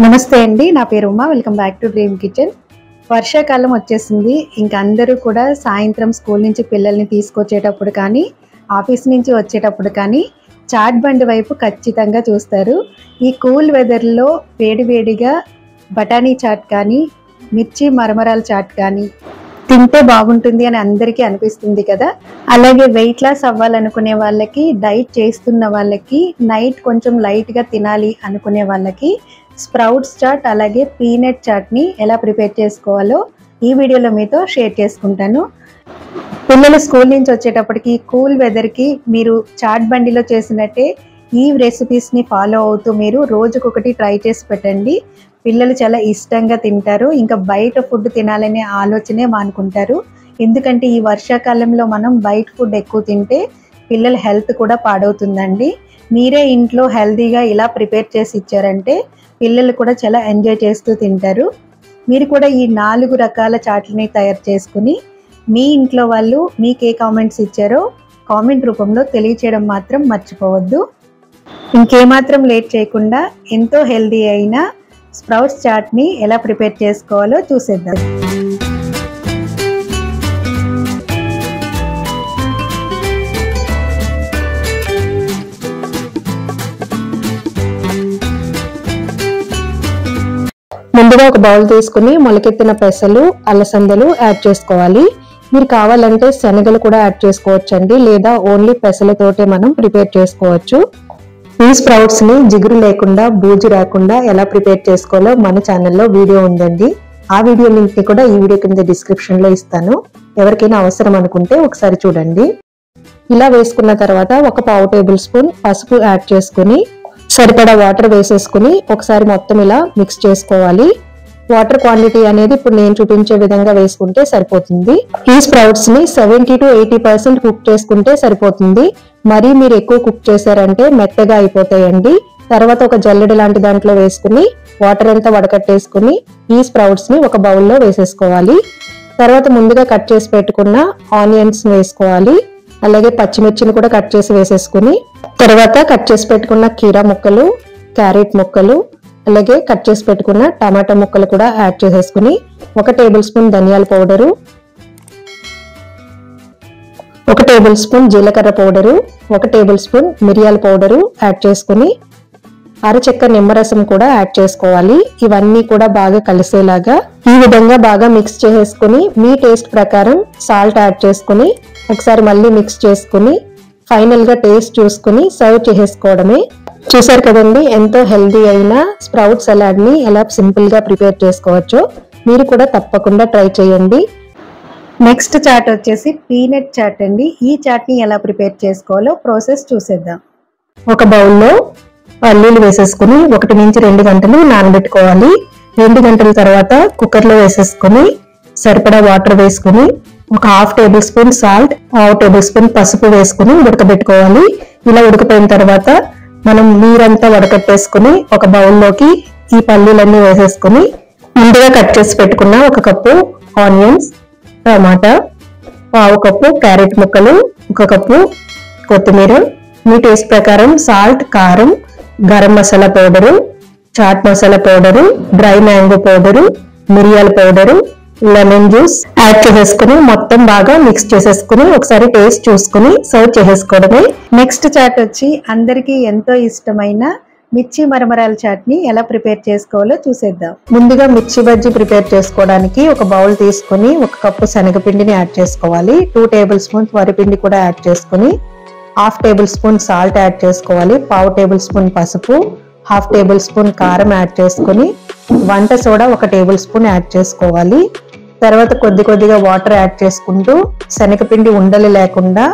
నమస్తే అండి, నా పేరు Uma. Welcome back to dream kitchen. వర్షాకాలం వచ్చేసింది. ఇంకా అందరూ కూడా సాయంత్రం స్కూల్ నుంచి పిల్లల్ని తీసుకొచ్చేటప్పుడు కానీ, ఆఫీస్ నుంచి వచ్చేటప్పుడు కానీ చాట్ బండి వైపు ఖచ్చితంగా చూస్తారు. ఈ కూల్ వెదర్లో వేడివేడిగా బఠానీ చాట్ కానీ, మిర్చి మరమరాల చాట్ కానీ తింటే బాగుంటుంది అని అందరికీ అనిపిస్తుంది కదా. అలాగే వెయిట్ లాస్ అవ్వాలనుకునే వాళ్ళకి, డైట్ చేస్తున్న వాళ్ళకి, నైట్ కొంచెం లైట్గా తినాలి అనుకునే వాళ్ళకి స్ప్రౌట్స్ చాట్ అలాగే పీనట్ చాట్ని ఎలా ప్రిపేర్ చేసుకోవాలో ఈ వీడియోలో మీతో షేర్ చేసుకుంటాను. పిల్లలు స్కూల్ నుంచి వచ్చేటప్పటికి కూల్ వెదర్కి మీరు చాట్ బండిలో చేసినట్టే ఈ రెసిపీస్ని ఫాలో అవుతూ మీరు రోజుకొకటి ట్రై చేసి పెట్టండి. పిల్లలు చాలా ఇష్టంగా తింటారు. ఇంకా బయట ఫుడ్ తినాలనే ఆలోచనే మానుకుంటారు. ఎందుకంటే ఈ వర్షాకాలంలో మనం బయట ఫుడ్ ఎక్కువ తింటే పిల్లల హెల్త్ కూడా పాడవుతుందండి. మీరే ఇంట్లో హెల్తీగా ఇలా ప్రిపేర్ చేసి ఇచ్చారంటే పిల్లలు కూడా చాలా ఎంజాయ్ చేస్తూ తింటారు. మీరు కూడా ఈ 4 రకాల చాట్లని తయారు చేసుకుని మీ ఇంట్లో వాళ్ళు మీకు ఏ కామెంట్స్ ఇచ్చారో కామెంట్ రూపంలో తెలియచేయడం మాత్రం మర్చిపోవద్దు. ఇంకేమాత్రం లేట్ చేయకుండా ఎంతో హెల్తీ అయిన స్ప్రౌట్స్ చాట్ని ఎలా ప్రిపేర్ చేసుకోవాలో చూసేద్దాం. ముందుగా ఒక బౌల్ తీసుకుని మొలకెత్తిన పెసలు, అలసందలు యాడ్ చేసుకోవాలి. మీరు కావాలంటే శనగలు కూడా యాడ్ చేసుకోవచ్చండి, లేదా ఓన్లీ పెసలతోటే మనం ప్రిపేర్ చేసుకోవచ్చు. ఈ స్ప్రౌట్స్ ని జిగురు లేకుండా, బూజు రాకుండా ఎలా ప్రిపేర్ చేసుకోవాలో మన ఛానల్లో వీడియో ఉందండి. ఆ వీడియో లింక్ ని కూడా ఈ వీడియో కింద డిస్క్రిప్షన్ లో ఇస్తాను. ఎవరికైనా అవసరం అనుకుంటే ఒకసారి చూడండి. ఇలా వేసుకున్న తర్వాత ఒక 1/2 టేబుల్ స్పూన్ పసుపు యాడ్ చేసుకుని సరిపడా వాటర్ వేసేసుకుని ఒకసారి మొత్తం ఇలా మిక్స్ చేసుకోవాలి. వాటర్ క్వాంటిటీ అనేది ఇప్పుడు నేను చూపించే విధంగా వేసుకుంటే సరిపోతుంది. ఈ స్ప్రౌట్స్ ని 70 to 80% కుక్ చేసుకుంటే సరిపోతుంది. మరీ మీరు ఎక్కువ కుక్ చేశారంటే మెత్తగా అయిపోతాయండి. తర్వాత ఒక జల్లెడ లాంటి దాంట్లో వేసుకుని వాటర్ అంతా వడకట్టేసుకుని ఈ స్ప్రౌట్స్ ని ఒక బౌల్లో వేసేసుకోవాలి. తర్వాత ముందుగా కట్ చేసి పెట్టుకున్న ఆనియన్స్ వేసుకోవాలి. అలాగే పచ్చిమిర్చిని కూడా కట్ చేసి వేసేసుకుని తర్వాత కట్ చేసి పెట్టుకున్న కీరా ముక్కలు, క్యారెట్ ముక్కలు, అలాగే కట్ చేసి పెట్టుకున్న టమాటా ముక్కలు కూడా యాడ్ చేసేసుకుని 1 టేబుల్ స్పూన్ ధనియాల పౌడరు, 1 టేబుల్ స్పూన్ జీలకర్ర పౌడరు, 1 టేబుల్ స్పూన్ మిరియాల పౌడరు యాడ్ చేసుకుని అరచెక్క నిమ్మరసం కూడా యాడ్ చేసుకోవాలి. ఇవన్నీ కూడా బాగా కలిసేలాగా ఈ విధంగా బాగా మిక్స్ చేసేసుకుని మీ టేస్ట్ ప్రకారం సాల్ట్ యాడ్ చేసుకుని ఒకసారి మళ్ళీ మిక్స్ చేసుకుని ఫైనల్ గా టేస్ట్ చూసుకుని సర్వ్ చేసేసుకోవడమే. చూసారు కదండి, ఎంతో హెల్దీ అయిన స్ప్రౌట్ సలాడ్ ని ఎలా సింపుల్ గా ప్రిపేర్ చేసుకోవచ్చో. మీరు కూడా తప్పకుండా ట్రై చేయండి. నెక్స్ట్ చాట్ వచ్చేసి పీనట్ చాట్ అండి. ఈ చాట్ ని ఎలా ప్రిపేర్ చేసుకోవాలో ప్రాసెస్ చూసేద్దాం. ఒక బౌల్లో పల్లీలు వేసేసుకుని 1 నుంచి 2 గంటలు నానబెట్టుకోవాలి. 2 గంటల తర్వాత కుక్కర్ లో వేసేసుకుని సరిపడా వాటర్ వేసుకుని ఒక 1/2 table spoon salt, 1/2 table spoon పసుపు వేసుకుని ఉడకబెట్టుకోవాలి. ఇలా ఉడికిపోయిన తర్వాత మనం నీరంతా వడకట్టేసుకుని ఒక బౌల్లోకి ఈ పల్లీలన్నీ వేసేసుకుని ముందుగా కట్ చేసి పెట్టుకున్న 1 cup onions, tomato, 1/2 cup carrot ముక్కలు, 1 కప్పు కొత్తిమీర, మీ టేస్ట్ ప్రకారం సాల్ట్, కారం, garam masala powder, chaat masala powder, dry mango powder, మిరియాల పౌడరు, లెమన్ జ్యూస్ యాడ్ చేసేసుకుని మొత్తం బాగా మిక్స్ చేసేసుకుని ఒకసారి టేస్ట్ చూసుకుని సర్వ్ చేసేసుకోవడమే. నెక్స్ట్ చాట్ వచ్చి అందరికీ ఎంతో ఇష్టమైన మిర్చి మరమరాల చాట్ని ఎలా ప్రిపేర్ చేసుకోవాలో చూసేద్దాం. ముందుగా మిర్చి బజ్జీ ప్రిపేర్ చేసుకోవడానికి ఒక బౌల్ తీసుకుని 1 కప్పు శనగపిండిని యాడ్ చేసుకోవాలి. 2 టేబుల్ స్పూన్స్ వరిపిండి కూడా యాడ్ చేసుకుని 1/2 టేబుల్ స్పూన్ సాల్ట్ యాడ్ చేసుకోవాలి. 1/2 టేబుల్ స్పూన్ పసుపు, 1/2 టేబుల్ స్పూన్ కారం యాడ్ చేసుకుని వంట సోడా 1 టేబుల్ స్పూన్ యాడ్ చేసుకోవాలి. తర్వాత కొద్దిగా వాటర్ యాడ్ చేసుకుంటూ శనగపిండి ఉండలు లేకుండా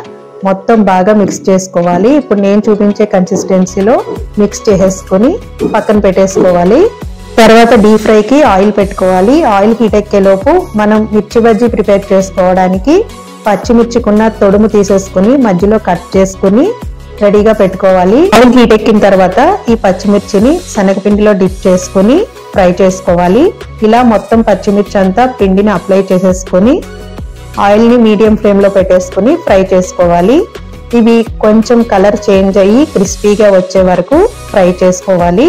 మొత్తం బాగా మిక్స్ చేసుకోవాలి. ఇప్పుడు నేను చూపించే కన్సిస్టెన్సీలో మిక్స్ చేసేసుకుని పక్కన పెట్టేసుకోవాలి. తర్వాత డీప్ ఫ్రైకి ఆయిల్ పెట్టుకోవాలి. ఆయిల్ హీట్ ఎక్కేలోపు మనం మిర్చి బజ్జీ ప్రిపేర్ చేసుకోవడానికి పచ్చిమిర్చికున్న తొడుము తీసేసుకుని మధ్యలో కట్ చేసుకుని రెడీగా పెట్టుకోవాలి. ఆయిల్ హీట్ ఎక్కిన తర్వాత ఈ పచ్చిమిర్చిని శనగపిండిలో డిప్ చేసుకుని ఫ్రై చేసుకోవాలి. ఇలా మొత్తం పచ్చిమిర్చి అంతా పిండిని అప్లై చేసేసుకుని ఆయిల్ ని మీడియం ఫ్లేమ్ లో పెట్టేసుకుని ఫ్రై చేసుకోవాలి. ఇవి కొంచెం కలర్ చేంజ్ అయ్యి క్రిస్పీగా వచ్చే వరకు ఫ్రై చేసుకోవాలి.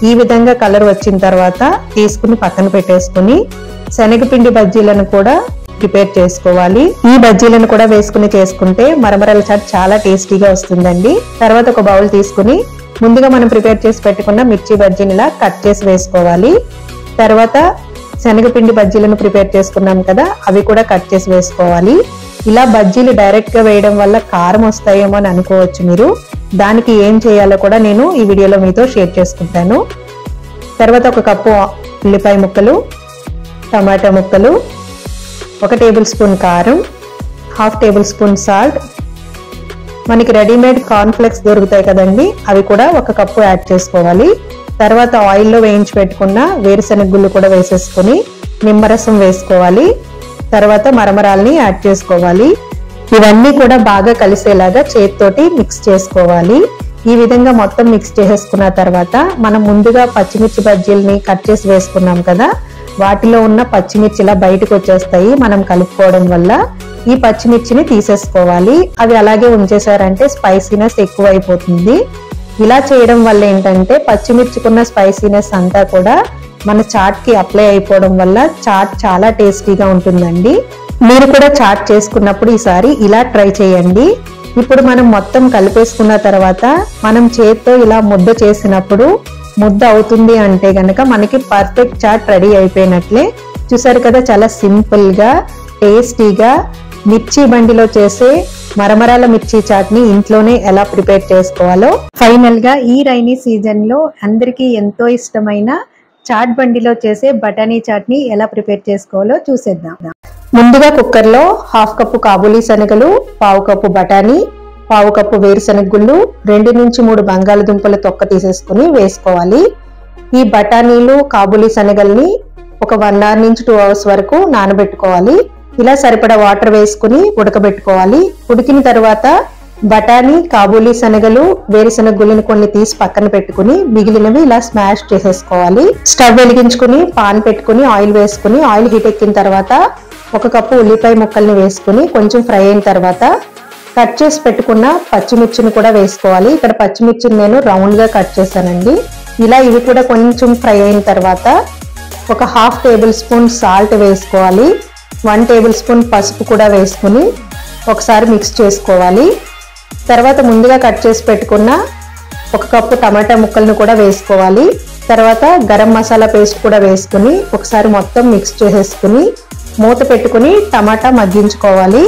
ఈ విధంగా కలర్ వచ్చిన తర్వాత తీసుకుని పక్కన పెట్టేసుకుని శనగపిండి బజ్జీలను కూడా ప్రిపేర్ చేసుకోవాలి. ఈ బజ్జీలను కూడా వేసుకుని చేసుకుంటే మరమరాల చాట్ చాలా టేస్టీగా వస్తుందండి. తర్వాత ఒక బౌల్ తీసుకుని ముందుగా మనం ప్రిపేర్ చేసి పెట్టుకున్న మిర్చి బజ్జీని ఇలా కట్ చేసి వేసుకోవాలి. తర్వాత శనగపిండి బజ్జీలను ప్రిపేర్ చేసుకున్నాం కదా, అవి కూడా కట్ చేసి వేసుకోవాలి. ఇలా బజ్జీలు డైరెక్ట్ గా వేయడం వల్ల కారం వస్తాయేమో అని అనుకోవచ్చు మీరు. దానికి ఏం చేయాలో కూడా నేను ఈ వీడియోలో మీతో షేర్ చేసుకుంటాను. తర్వాత ఒక కప్పు ఉల్లిపాయ ముక్కలు, టమాటా ముక్కలు, 1 టేబుల్ స్పూన్ కారం, 1/2 టేబుల్ స్పూన్ సాల్ట్, మనకి రెడీమేడ్ కార్న్ ఫ్లెక్స్ దొరుకుతాయి కదండి, అవి కూడా 1 కప్పు యాడ్ చేసుకోవాలి. తర్వాత ఆయిల్లో వేయించి పెట్టుకున్న వేరుశనగ గుళ్ళు కూడా వేసేసుకుని నిమ్మరసం వేసుకోవాలి. తర్వాత మరమరాల్ని యాడ్ చేసుకోవాలి. ఇవన్నీ కూడా బాగా కలిసేలాగా చేతితోటి మిక్స్ చేసుకోవాలి. ఈ విధంగా మొత్తం మిక్స్ చేసేసుకున్న తర్వాత మనం ముందుగా పచ్చిమిర్చి బజ్జీల్ని కట్ చేసి వేసుకున్నాం కదా, వాటిలో ఉన్న పచ్చిమిర్చిలా బయటకు వచ్చేస్తాయి మనం కలుపుకోవడం వల్ల. ఈ పచ్చిమిర్చిని తీసేసుకోవాలి. అవి అలాగే ఉంచేసారంటే స్పైసీనెస్ ఎక్కువ అయిపోతుంది. ఇలా చేయడం వల్ల ఏంటంటే పచ్చిమిర్చికున్న స్పైసీనెస్ అంతా కూడా మన చాట్ కి అప్లై అయిపోవడం వల్ల చాట్ చాలా టేస్టీగా ఉంటుందండి. మీరు కూడా చాట్ చేసుకున్నప్పుడు ఈసారి ఇలా ట్రై చేయండి. ఇప్పుడు మనం మొత్తం కలిపేసుకున్న తర్వాత మనం చేత్తో ఇలా ముద్ద చేసినప్పుడు ముద్ద అవుతుంది అంటే గనక మనకి పర్ఫెక్ట్ చాట్ రెడీ అయిపోయినట్లే. చూసారు కదా, చాలా సింపుల్ గా టేస్టీగా మిర్చి బండిలో చేసే మరమరాల మిర్చి చాట్ ని ఇంట్లోనే ఎలా ప్రిపేర్ చేసుకోవాలో, ఫైనల్ గా ఈ రైనీ సీజన్ లో అందరికీ ఎంతో ఇష్టమైన చాట్ బండిలో చేసే బఠానీ చాట్ ని ఎలా ప్రిపేర్ చేసుకోవాలో చూసేద్దాం. ముందుగా కుక్కర్ లో 1/2 కప్పు కాబూలీ శనగలు, 1/4 కప్పు బఠానీ, 1/4 కప్పు వేరుశనగ గుళ్ళు, 2 నుంచి 3 బంగాళదుంపల తొక్క తీసేసుకుని వేసుకోవాలి. ఈ బఠానీలు కాబూలీ శనగల్ని ఒక 1 అవర్ నుంచి 2 అవర్స్ వరకు నానబెట్టుకోవాలి. ఇలా సరిపడా వాటర్ వేసుకుని ఉడకబెట్టుకోవాలి. ఉడికిన తర్వాత బఠానీ, కాబూలీ శనగలు, వేరుశనగ గుళ్ళని కొన్ని తీసి పక్కన పెట్టుకుని మిగిలినవి ఇలా స్మాష్ చేసేసుకోవాలి. స్టవ్ వెలిగించుకుని పాన్ పెట్టుకుని ఆయిల్ వేసుకుని ఆయిల్ హీట్ ఎక్కిన తర్వాత 1 కప్పు ఉల్లిపాయ ముక్కల్ని వేసుకుని కొంచెం ఫ్రై అయిన తర్వాత కట్ చేసి పెట్టుకున్న పచ్చిమిర్చిని కూడా వేసుకోవాలి. ఇక్కడ పచ్చిమిర్చిని నేను రౌండ్ గా కట్ చేశానండి. ఇలా ఇవి కూడా కొంచెం ఫ్రై అయిన తర్వాత ఒక 1/2 టేబుల్ స్పూన్ సాల్ట్ వేసుకోవాలి. 1 టేబుల్ స్పూన్ పసుపు కూడా వేసుకుని ఒకసారి మిక్స్ చేసుకోవాలి. తర్వాత ముందుగా కట్ చేసి పెట్టుకున్న 1 కప్పు టమాటా ముక్కలను కూడా వేసుకోవాలి. తర్వాత గరం మసాలా పేస్ట్ కూడా వేసుకుని ఒకసారి మొత్తం మిక్స్ చేసేసుకుని మూత పెట్టుకుని టమాటా మగ్గించుకోవాలి.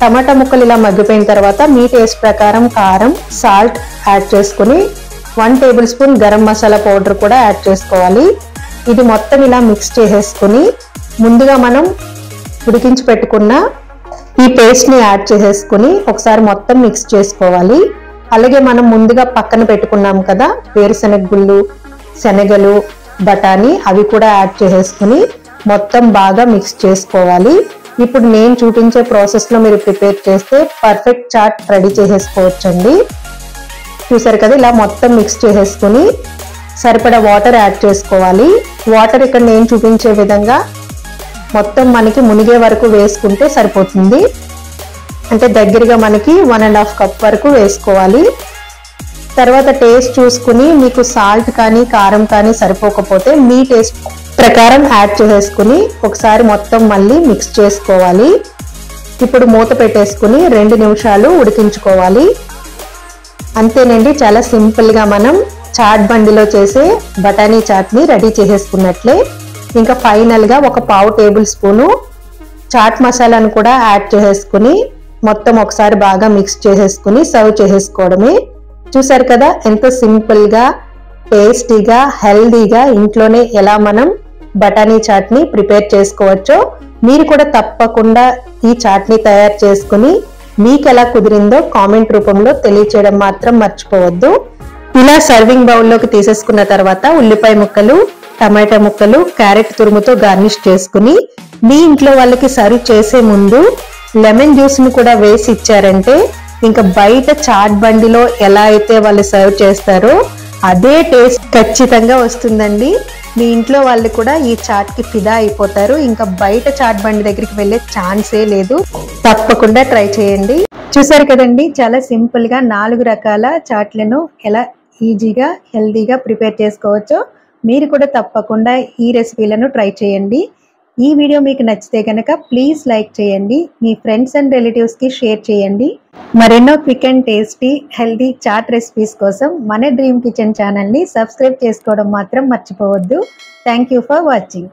టమాటా ముక్కలు ఇలా మగ్గిపోయిన తర్వాత మీ టేస్ట్ ప్రకారం కారం, సాల్ట్ యాడ్ చేసుకుని 1 table spoon garam masala powder కూడా యాడ్ చేసుకోవాలి. ఇది మొత్తం ఇలా మిక్స్ చేసేసుకుని ముందుగా మనం ఉడికించి పెట్టుకున్న ఈ పేస్ట్ ని యాడ్ చేసేసుకుని ఒకసారి మొత్తం మిక్స్ చేసుకోవాలి. అలాగే మనం ముందుగా పక్కన పెట్టుకున్నాం కదా వేరుశనగ గుళ్ళు, శనగలు, బఠానీ, అవి కూడా యాడ్ చేసేసుకుని మొత్తం బాగా మిక్స్ చేసుకోవాలి. ఇప్పుడు నేను చూపించే ప్రాసెస్ లో మీరు ప్రిపేర్ చేస్తే పర్ఫెక్ట్ చాట్ రెడీ చేసేసుకోవచ్చండి. చూసారు కదా, ఇలా మొత్తం మిక్స్ చేసేసుకుని సరిపడా వాటర్ యాడ్ చేసుకోవాలి. వాటర్ ఇక్కడ నేను చూపించే విధంగా మొత్తం మనకి మునిగే వరకు వేసుకుంటే సరిపోతుంది. అంటే దగ్గరగా మనకి 1.5 కప్ వరకు వేసుకోవాలి. తర్వాత టేస్ట్ చూసుకుని మీకు సాల్ట్ కానీ కారం కానీ సరిపోకపోతే మీ టేస్ట్ ప్రకారం యాడ్ చేసేసుకుని ఒకసారి మొత్తం మళ్ళీ మిక్స్ చేసుకోవాలి. ఇప్పుడు మూత పెట్టేసుకుని 2 నిమిషాలు ఉడికించుకోవాలి. అంతేనండి, చాలా సింపుల్ గా మనం చాట్ బండిలో చేసే బఠానీ చాట్ ని రెడీ చేసేసుకున్నట్లే. ఇంకా ఫైనల్ గా ఒక 1/4 టేబుల్ స్పూను చాట్ మసాలాను కూడా యాడ్ చేసేసుకుని మొత్తం ఒకసారి బాగా మిక్స్ చేసేసుకుని సర్వ్ చేసేసుకోవడమే. చూసారు కదా, ఎంతో సింపుల్ గా టేస్టీగా హెల్దీగా ఇంట్లోనే ఎలా మనం బఠానీ చాట్ ని ప్రిపేర్ చేసుకోవచ్చో మీరు కూడా తప్పకుండా ఈ చాట్ ని తయారు చేసుకుని మీకు ఎలా కుదిరిందో కామెంట్ రూపంలో తెలియచేయడం మాత్రం మర్చిపోవద్దు. ఇలా సర్వింగ్ బౌల్లోకి తీసేసుకున్న తర్వాత ఉల్లిపాయ ముక్కలు, టమాటా ముక్కలు, క్యారెట్ తురుముతో గార్నిష్ చేసుకుని మీ ఇంట్లో వాళ్ళకి సర్వ్ చేసే ముందు లెమన్ జ్యూస్ ని కూడా వేసి ఇచ్చారంటే ఇంకా బయట చాట్ బండిలో ఎలా అయితే వాళ్ళు సర్వ్ చేస్తారో అదే టేస్ట్ ఖచ్చితంగా వస్తుందండి. మీ ఇంట్లో వాళ్ళు కూడా ఈ చాట్ కి ఫిదా అయిపోతారు. ఇంకా బయట చాట్ బండి దగ్గరికి వెళ్ళే ఛాన్సే లేదు. తప్పకుండా ట్రై చేయండి. చూసారు కదండి, చాలా సింపుల్ గా 4 రకాల చాట్లను ఎలా ఈజీగా హెల్తీగా ప్రిపేర్ చేసుకోవచ్చో మీరు కూడా తప్పకుండా ఈ రెసిపీలను ట్రై చేయండి. ఈ వీడియో మీకు నచ్చితే కనుక ప్లీజ్ లైక్ చేయండి, మీ ఫ్రెండ్స్ అండ్ రిలేటివ్స్కి షేర్ చేయండి. మరెన్నో quick and tasty healthy chaat recipes కోసం మన డ్రీమ్ కిచెన్ ఛానల్ని సబ్స్క్రైబ్ చేసుకోవడం మాత్రం మర్చిపోవద్దు. Thank you for watching.